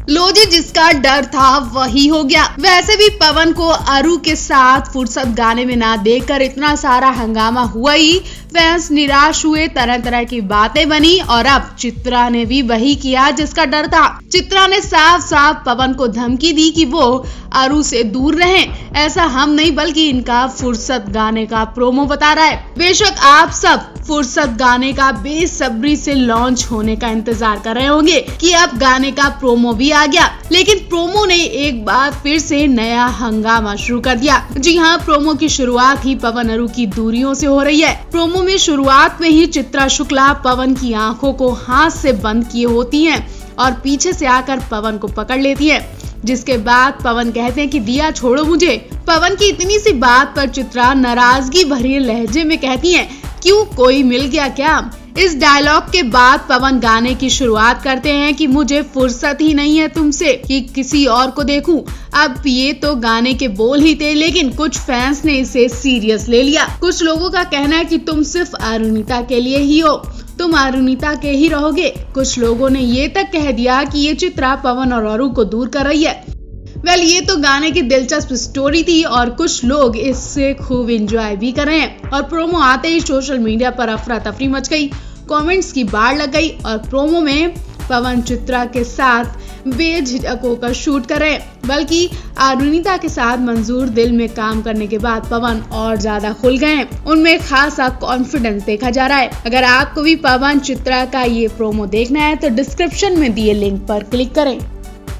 लो जी, जिसका डर था वही हो गया। वैसे भी पवन को अरु के साथ फुर्सत गाने में ना देखकर इतना सारा हंगामा हुआ ही फैंस निराश हुए, तरह तरह की बातें बनी और अब चित्रा ने भी वही किया जिसका डर था। चित्रा ने साफ साफ पवन को धमकी दी कि वो अरु से दूर रहें। ऐसा हम नहीं बल्कि इनका फुर्सत गाने का प्रोमो बता रहा है। बेशक आप सब फुर्सत गाने का बेसब्री से लॉन्च होने का इंतजार कर रहे होंगे कि अब गाने का प्रोमो भी आ गया, लेकिन प्रोमो ने एक बार फिर से नया हंगामा शुरू कर दिया। जी हाँ, प्रोमो की शुरुआत ही पवन अरु की दूरियों से हो रही है। प्रोमो में शुरुआत में ही चित्रा शुक्ला पवन की आंखों को हाथ से बंद किए होती हैं और पीछे से आकर पवन को पकड़ लेती है, जिसके बाद पवन कहते हैं कि दिया छोड़ो मुझे। पवन की इतनी सी बात पर चित्रा नाराजगी भरे लहजे में कहती है, क्यों कोई मिल गया क्या? इस डायलॉग के बाद पवन गाने की शुरुआत करते हैं कि मुझे फुर्सत ही नहीं है तुमसे कि किसी और को देखूं। अब ये तो गाने के बोल ही थे, लेकिन कुछ फैंस ने इसे सीरियस ले लिया। कुछ लोगों का कहना है कि तुम सिर्फ अरुणिता के लिए ही हो, तुम अरुणिता के ही रहोगे। कुछ लोगों ने ये तक कह दिया कि ये चित्रा पवन और अरु को दूर कर रही है। ये तो गाने की दिलचस्प स्टोरी थी और कुछ लोग इससे खूब एंजॉय भी कर रहे हैं। और प्रोमो आते ही सोशल मीडिया पर अफरा तफरी मच गई, कमेंट्स की बाढ़ लग गई और प्रोमो में पवन चित्रा के साथ बेझिझक होकर शूट कर रहे हैं, बल्कि अरुणिता के साथ मंजूर दिल में काम करने के बाद पवन और ज्यादा खुल गए हैं। उनमें खासा कॉन्फिडेंस देखा जा रहा है। अगर आपको भी पवन चित्रा का ये प्रोमो देखना है तो डिस्क्रिप्शन में दिए लिंक पर क्लिक करें।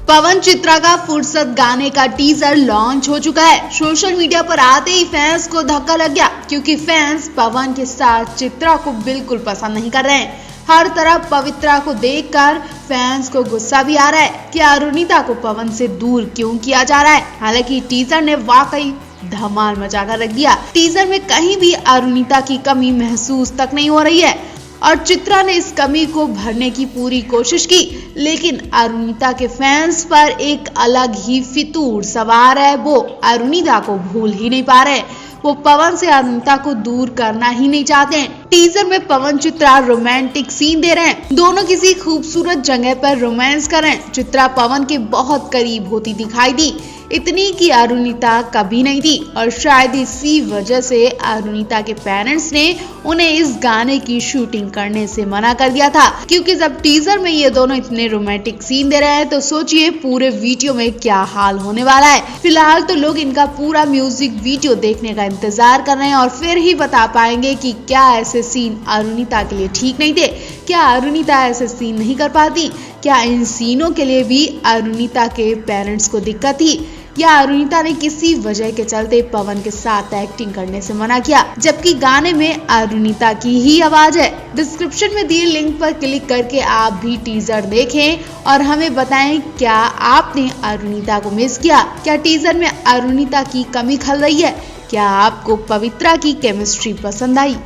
पवन चित्रा का फुर्सत गाने का टीजर लॉन्च हो चुका है। सोशल मीडिया पर आते ही फैंस को धक्का लग गया, क्योंकि फैंस पवन के साथ चित्रा को बिल्कुल पसंद नहीं कर रहे हैं। हर तरफ पवित्रा को देखकर फैंस को गुस्सा भी आ रहा है कि अरुणिता को पवन से दूर क्यों किया जा रहा है। हालांकि टीजर ने वाकई धमाल मचाकर रख दिया। टीजर में कहीं भी अरुणिता की कमी महसूस तक नहीं हो रही है और चित्रा ने इस कमी को भरने की पूरी कोशिश की, लेकिन अरुणिता के फैंस पर एक अलग ही फितूर सवार है। वो अरुणिता को भूल ही नहीं पा रहे, वो पवन से अरुणिता को दूर करना ही नहीं चाहते हैं। टीजर में पवन चित्रा रोमांटिक सीन दे रहे हैं, दोनों किसी खूबसूरत जगह पर रोमांस कर रहे हैं। चित्रा पवन के बहुत करीब होती दिखाई दी, इतनी कि अरुणिता कभी नहीं थी और शायद इसी वजह से अरुणिता के पेरेंट्स ने उन्हें इस गाने की शूटिंग करने से मना कर दिया था, क्योंकि जब टीजर में ये दोनों इतने रोमांटिक सीन दे रहे हैं तो सोचिए पूरे वीडियो में क्या हाल होने वाला है। फिलहाल तो लोग इनका पूरा म्यूजिक वीडियो देखने का इंतजार कर रहे हैं और फिर ही बता पाएंगे कि क्या ऐसे सीन अरुणिता के लिए ठीक नहीं थे, क्या अरुणिता ऐसे सीन नहीं कर पाती, क्या इन सीनों के लिए भी अरुणिता के पेरेंट्स को दिक्कत थी, या अरुणिता ने किसी वजह के चलते पवन के साथ एक्टिंग करने से मना किया, जबकि गाने में अरुणिता की ही आवाज है। डिस्क्रिप्शन में दिए लिंक पर क्लिक करके आप भी टीजर देखें और हमें बताएं, क्या आपने अरुणिता को मिस किया? क्या टीजर में अरुणिता की कमी खल रही है? क्या आपको पवित्रा की केमिस्ट्री पसंद आई?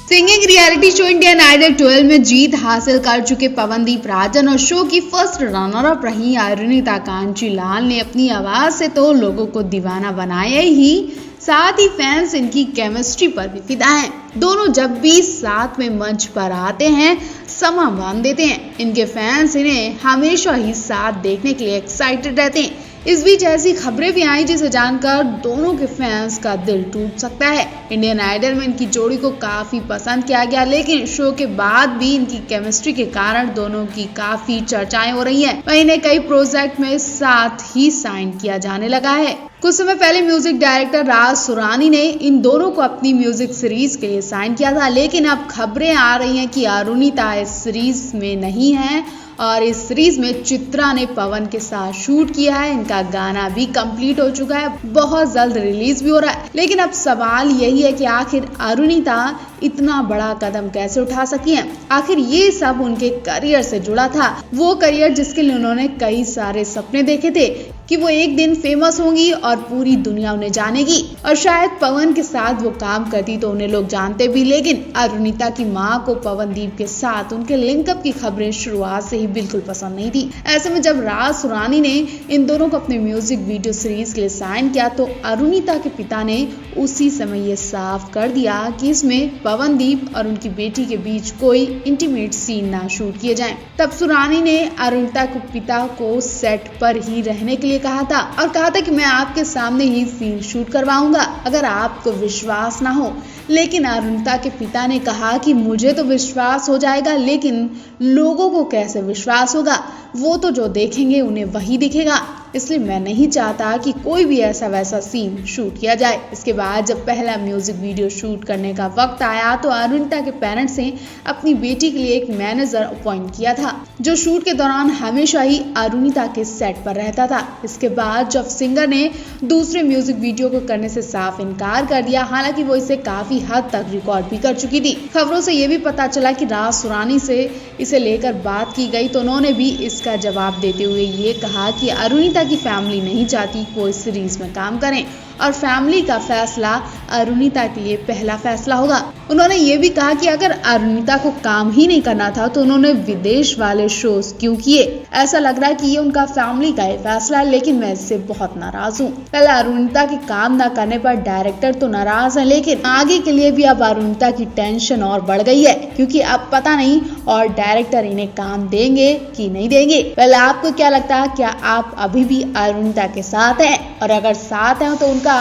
Singing reality show Indian Idol 12 में जीत हासिल कर चुके पवनदीप राजन और शो की फर्स्ट रनर अप रही अरुणिता कांचीलाल ने अपनी आवाज से तो लोगों को दीवाना बनाया ही, साथ ही फैंस इनकी केमिस्ट्री पर भी फिदा हैं। दोनों जब भी साथ में मंच पर आते हैं समा बांध देते हैं। इनके फैंस इन्हें हमेशा ही साथ देखने के लिए एक्साइटेड रहते हैं। इस बीच ऐसी खबरें भी आई जिसे जानकर दोनों के फैंस का दिल टूट सकता है। इंडियन आइडल में इनकी जोड़ी को काफी पसंद किया गया, लेकिन शो के बाद भी इनकी केमिस्ट्री के कारण दोनों की काफी चर्चाएं हो रही हैं। वहीं इन्हें कई प्रोजेक्ट में साथ ही साइन किया जाने लगा है। कुछ समय पहले म्यूजिक डायरेक्टर राज सुरानी ने इन दोनों को अपनी म्यूजिक सीरीज के लिए साइन किया था, लेकिन अब खबरें आ रही हैं कि अरुणिता इस सीरीज में नहीं है और इस सीरीज में चित्रा ने पवन के साथ शूट किया है। इनका गाना भी कंप्लीट हो चुका है, बहुत जल्द रिलीज भी हो रहा है। लेकिन अब सवाल यही है कि आखिर अरुणिता इतना बड़ा कदम कैसे उठा सकी है? आखिर ये सब उनके करियर से जुड़ा था, वो करियर जिसके लिए उन्होंने कई सारे सपने देखे थे कि वो एक दिन फेमस होंगी और पूरी दुनिया उन्हें जानेगी। और शायद पवन के साथ वो काम करती तो उन्हें लोग जानते भी, लेकिन अरुणिता की मां को पवनदीप के साथ उनके लिंकअप की खबरें शुरुआत से ही बिल्कुल पसंद नहीं थी। ऐसे में जब राज सुरानी ने इन दोनों को अपने म्यूजिक वीडियो सीरीज के लिए साइन किया तो अरुणिता के पिता ने उसी समय ये साफ कर दिया कि इसमें पवनदीप और उनकी बेटी के बीच कोई इंटीमेट सीन ना शूट किए जाएं। तब सुरानी ने अरुणिता के पिता को सेट पर ही रहने के लिए कहा था और कहा था कि मैं आपके सामने ही सीन शूट करवाऊंगा अगर आपको विश्वास ना हो। लेकिन अरुणिता के पिता ने कहा कि मुझे तो विश्वास हो जाएगा, लेकिन लोगों को कैसे विश्वास होगा, वो तो जो देखेंगे उन्हें वही दिखेगा, इसलिए मैं नहीं चाहता कि कोई भी ऐसा वैसा सीन शूट किया जाए। इसके बाद जब पहला म्यूजिक वीडियो शूट करने का वक्त आया तो अरुणिता के पेरेंट्स ने अपनी बेटी के लिए एक मैनेजर अपॉइंट किया था जो शूट के दौरान हमेशा ही अरुणिता के सेट पर रहता था। इसके बाद जब सिंगर ने दूसरे म्यूजिक वीडियो को करने से साफ इनकार कर दिया, हालांकि वो इसे काफी हद तक रिकॉर्ड भी कर चुकी थी। खबरों से ये भी पता चला कि राज सुरानी से इसे लेकर बात की गई तो उन्होंने भी इसका जवाब देते हुए ये कहा कि अरुणिता की फैमिली नहीं चाहती वो इस सीरीज में काम करें और फैमिली का फैसला अरुणिता के लिए पहला फैसला होगा। उन्होंने ये भी कहा कि अगर अरुणिता को काम ही नहीं करना था तो उन्होंने विदेश वाले शोज क्यों किए। ऐसा लग रहा है कि ये उनका फैमिली का ही फैसला है, लेकिन मैं इससे बहुत नाराज हूँ। पहले अरुणिता के काम न करने पर डायरेक्टर तो नाराज है, लेकिन आगे के लिए भी अब अरुणिता की टेंशन और बढ़ गई है क्योंकि अब पता नहीं और डायरेक्टर इन्हें काम देंगे कि नहीं देंगे। पहले आपको क्या लगता है, क्या आप अभी भी अरुणिता के साथ हैं? और अगर साथ हैं तो उनका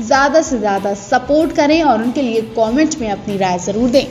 ज्यादा से ज्यादा सपोर्ट करें और उनके लिए कमेंट में अपनी राय जरूर दें।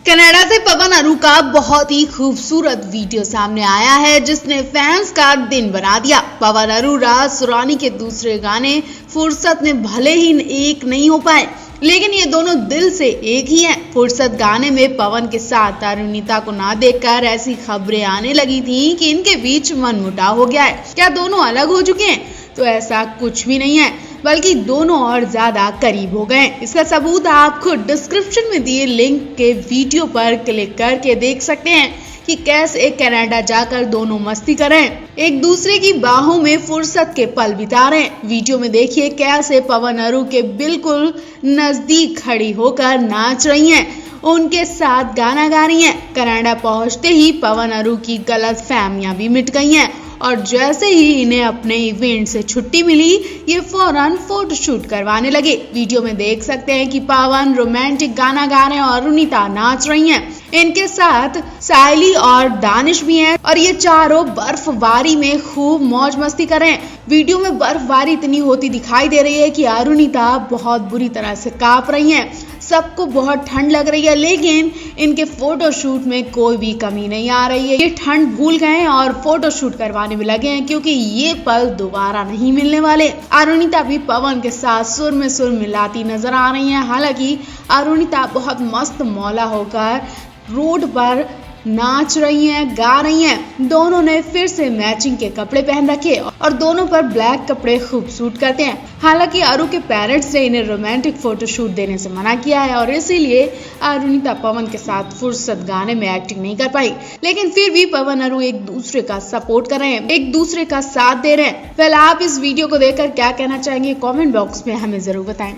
कनाडा से पवन अरू का बहुत ही खूबसूरत वीडियो सामने आया है जिसने फैंस का दिन बना दिया। पवन अरू राज सुरानी के दूसरे गाने फुर्सत में भले ही एक नहीं हो पाए, लेकिन ये दोनों दिल से एक ही हैं। फुर्सत गाने में पवन के साथ अरुणिता को ना देखकर ऐसी खबरें आने लगी थी कि इनके बीच मनमुटाव हो गया है। क्या दोनों अलग हो चुके हैं? तो ऐसा कुछ भी नहीं है, बल्कि दोनों और ज्यादा करीब हो गए। इसका सबूत आप खुद डिस्क्रिप्शन में दिए लिंक के वीडियो पर क्लिक करके देख सकते हैं कि कैसे कनाडा जाकर दोनों मस्ती करें, एक दूसरे की बाहों में फुर्सत के पल बिता रहे हैं। वीडियो में देखिए कैसे पवन अरू के बिल्कुल नजदीक खड़ी होकर नाच रही हैं, उनके साथ गाना गा रही हैं। कनाडा पहुंचते ही पवन अरू की गलतफहमियां भी मिट गई हैं और जैसे ही इन्हें अपने इवेंट से छुट्टी मिली ये फौरन फोटोशूट करवाने लगे। वीडियो में देख सकते हैं कि पवन रोमांटिक गाना गा रहे हैं और अरुणिता नाच रही हैं। इनके साथ सायली और दानिश भी हैं और ये चारों बर्फबारी में खूब मौज मस्ती कर रहे हैं। वीडियो में बर्फबारी इतनी होती दिखाई दे रही है कि अरुणिता बहुत बुरी तरह से कांप रही हैं। सबको बहुत ठंड लग रही है, लेकिन इनके फोटोशूट में कोई भी कमी नहीं आ रही है। ये ठंड भूल गए हैं और फोटोशूट करवाने में लगे हैं क्योंकि ये पल दोबारा नहीं मिलने वाले। अरुणिता भी पवन के साथ सुर में सुर मिलाती नजर आ रही हैं। हालांकि अरुणिता बहुत मस्त मौला होकर रोड पर नाच रही हैं, गा रही हैं। दोनों ने फिर से मैचिंग के कपड़े पहन रखे और दोनों पर ब्लैक कपड़े खूब सूट करते हैं। हालांकि अरू के पेरेंट्स ने इन्हें रोमांटिक फोटोशूट देने से मना किया है और इसीलिए अरुणिता पवन के साथ फुर्सत गाने में एक्टिंग नहीं कर पाई, लेकिन फिर भी पवन अरू एक दूसरे का सपोर्ट कर रहे हैं, एक दूसरे का साथ दे रहे हैं। पहले आप इस वीडियो को देखकर क्या कहना चाहेंगे कमेंट बॉक्स में हमें जरूर बताएं।